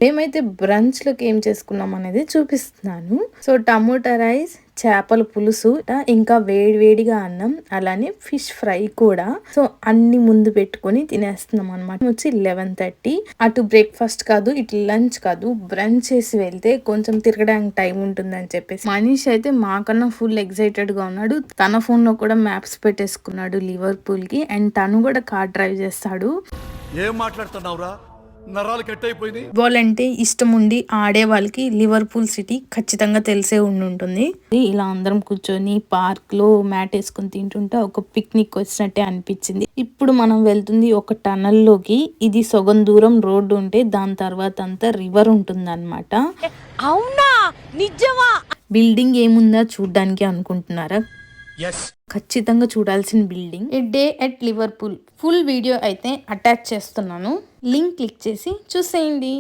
మేమైతే బ్రంచ్ లోకి ఏం చేసుకున్నాం అనేది చూపిస్తున్నాను. సో టమోటా రైస్, చేపల పులుసు, ఇంకా వేడివేడిగా అన్నం, అలానే ఫిష్ ఫ్రై కూడా. సో అన్ని ముందు పెట్టుకొని తినేస్తున్నాం అనమాట. వచ్చి 11:30. అటు బ్రేక్ఫాస్ట్ కాదు, ఇటు లంచ్ కాదు, బ్రంచ్ చేసి వెళ్తే కొంచెం తిరగడానికి టైం ఉంటుందని చెప్పేసి మనీష్ అయితే మాకన్నా ఫుల్ ఎక్సైటెడ్ గా ఉన్నాడు. తన ఫోన్ లో కూడా మ్యాప్స్ పెట్టేసుకున్నాడు లివర్పూల్ కి. అండ్ తను కూడా కార్ డ్రైవ్ చేస్తాడు. ఏం మాట్లాడుతున్నావురా, నరాలు కట్ అయిపోయింది. ఫుట్బాల్ అంటే ఇష్టం ఉండి ఆడే వాళ్ళకి లివర్పూల్ సిటీ ఖచ్చితంగా తెలిసే ఉంటుంది. ఇలా అందరం కూర్చొని పార్క్ లో మ్యాట్ వేసుకుని తింటుంటే ఒక పిక్నిక్ వచ్చినట్టే అనిపించింది. ఇప్పుడు మనం వెళ్తుంది ఒక టనల్ లోకి. ఇది సగం దూరం రోడ్డు ఉంటే దాని తర్వాత అంతా రివర్ ఉంటుంది అనమాట. అవునా, నిజమా? బిల్డింగ్ ఏముందా చూడ్డానికి అనుకుంటున్నారా? ఎస్, ఖచ్చితంగా చూడాల్సిన building A day at Liverpool. Full video అయితే అటాచ్ చేస్తున్నాను, లింక్ క్లిక్ చేసి చూసేయండి.